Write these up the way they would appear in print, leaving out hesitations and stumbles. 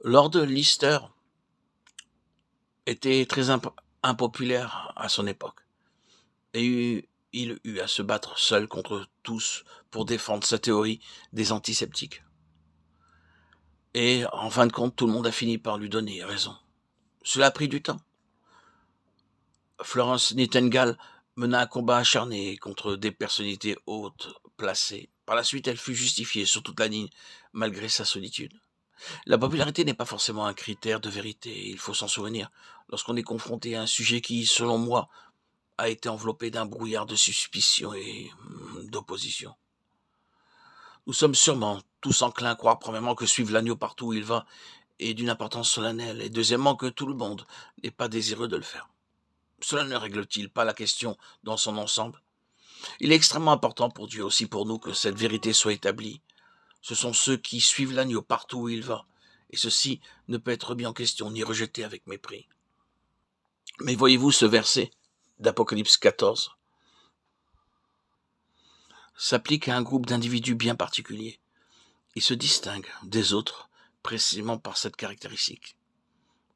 Lord Lister était très impopulaire à son époque et il eut à se battre seul contre tous pour défendre sa théorie des antiseptiques. Et en fin de compte, tout le monde a fini par lui donner raison. Cela a pris du temps. Florence Nightingale mena un combat acharné contre des personnalités hautes placées. Par la suite, elle fut justifiée sur toute la ligne, malgré sa solitude. La popularité n'est pas forcément un critère de vérité, il faut s'en souvenir, lorsqu'on est confronté à un sujet qui, selon moi, a été enveloppé d'un brouillard de suspicion et d'opposition. Nous sommes sûrement tous enclins à croire, premièrement, que suivre l'agneau partout où il va est d'une importance solennelle, et deuxièmement, que tout le monde n'est pas désireux de le faire. Cela ne règle-t-il pas la question dans son ensemble? Il est extrêmement important pour Dieu aussi pour nous que cette vérité soit établie. Ce sont ceux qui suivent l'agneau partout où il va, et ceci ne peut être remis en question ni rejeté avec mépris. Mais voyez-vous, ce verset d'Apocalypse 14 s'applique à un groupe d'individus bien particulier. Il se distingue des autres précisément par cette caractéristique.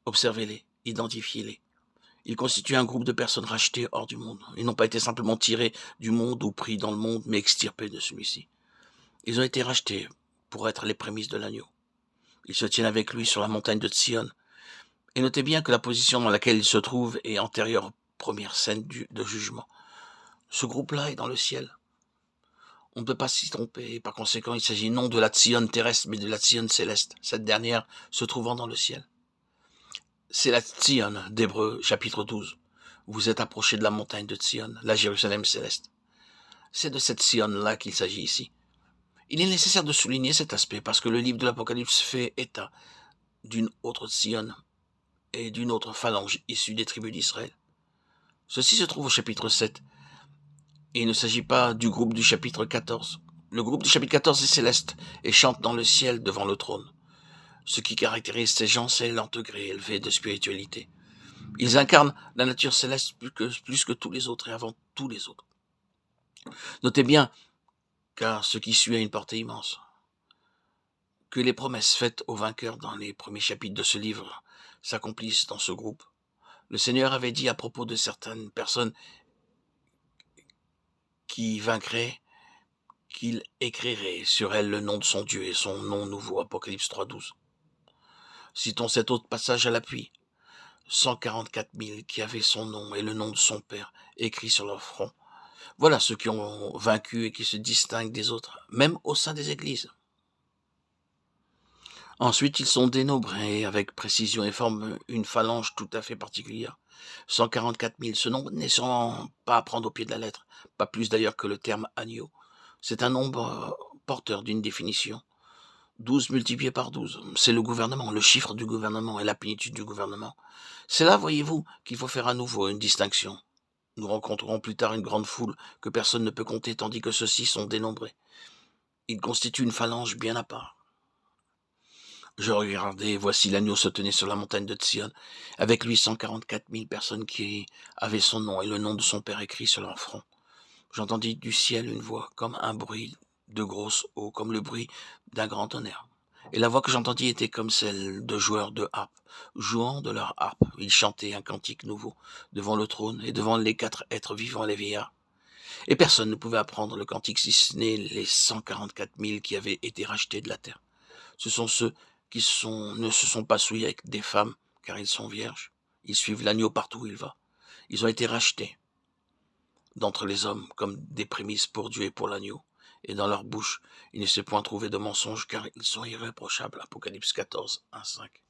Observez-les, identifiez-les. Ils constituent un groupe de personnes rachetées hors du monde. Ils n'ont pas été simplement tirés du monde ou pris dans le monde, mais extirpés de celui-ci. Ils ont été rachetés pour être les prémices de l'agneau. Ils se tiennent avec lui sur la montagne de Sion. Et notez bien que la position dans laquelle ils se trouvent est antérieure aux premières scènes de jugement. Ce groupe-là est dans le ciel. On ne peut pas s'y tromper, et par conséquent, il s'agit non de la Sion terrestre, mais de la Sion céleste, cette dernière se trouvant dans le ciel. C'est la Sion d'Hébreux, chapitre 12. Vous êtes approchés de la montagne de Sion, la Jérusalem céleste. C'est de cette Sion-là qu'il s'agit ici. Il est nécessaire de souligner cet aspect parce que le livre de l'Apocalypse fait état d'une autre Sion et d'une autre phalange issue des tribus d'Israël. Ceci se trouve au chapitre 7. Et il ne s'agit pas du groupe du chapitre 14. Le groupe du chapitre 14 est céleste et chante dans le ciel devant le trône. Ce qui caractérise ces gens, c'est leur degré élevé de spiritualité. Ils incarnent la nature céleste plus que tous les autres et avant tous les autres. Notez bien, car ce qui suit a une portée immense, que les promesses faites aux vainqueurs dans les premiers chapitres de ce livre s'accomplissent dans ce groupe. Le Seigneur avait dit à propos de certaines personnes qui vaincraient qu'il écrirait sur elles le nom de son Dieu et son nom nouveau, Apocalypse 3.12. Citons cet autre passage à l'appui. 144 000 qui avaient son nom et le nom de son Père écrit sur leur front. Voilà ceux qui ont vaincu et qui se distinguent des autres, même au sein des églises. Ensuite, ils sont dénombrés avec précision et forment une phalange tout à fait particulière. 144 000, ce nombre n'est sûrement pas à prendre au pied de la lettre, pas plus d'ailleurs que le terme agneau. C'est un nombre porteur d'une définition. 12 multiplié par 12, c'est le gouvernement, le chiffre du gouvernement et la plénitude du gouvernement. C'est là, voyez-vous, qu'il faut faire à nouveau une distinction. Nous rencontrerons plus tard une grande foule que personne ne peut compter, tandis que ceux-ci sont dénombrés. Ils constituent une phalange bien à part. Je regardais, et voici l'agneau se tenait sur la montagne de Sion, avec lui 144 000 personnes qui avaient son nom et le nom de son Père écrit sur leur front. J'entendis du ciel une voix, comme un bruit de grosse eau, comme le bruit d'un grand tonnerre. Et la voix que j'entendis était comme celle de joueurs de harpe, jouant de leur harpe. Ils chantaient un cantique nouveau, devant le trône et devant les 4 êtres vivants et les vieillards. Et personne ne pouvait apprendre le cantique si ce n'est les 144 000 qui avaient été rachetés de la terre. Ce sont ceux qui ne se sont pas souillés avec des femmes, car ils sont vierges. Ils suivent l'agneau partout où il va. Ils ont été rachetés d'entre les hommes comme des prémices pour Dieu et pour l'agneau. Et dans leur bouche, il ne s'est point trouvé de mensonge, car ils sont irréprochables. Apocalypse 14, 1, 5.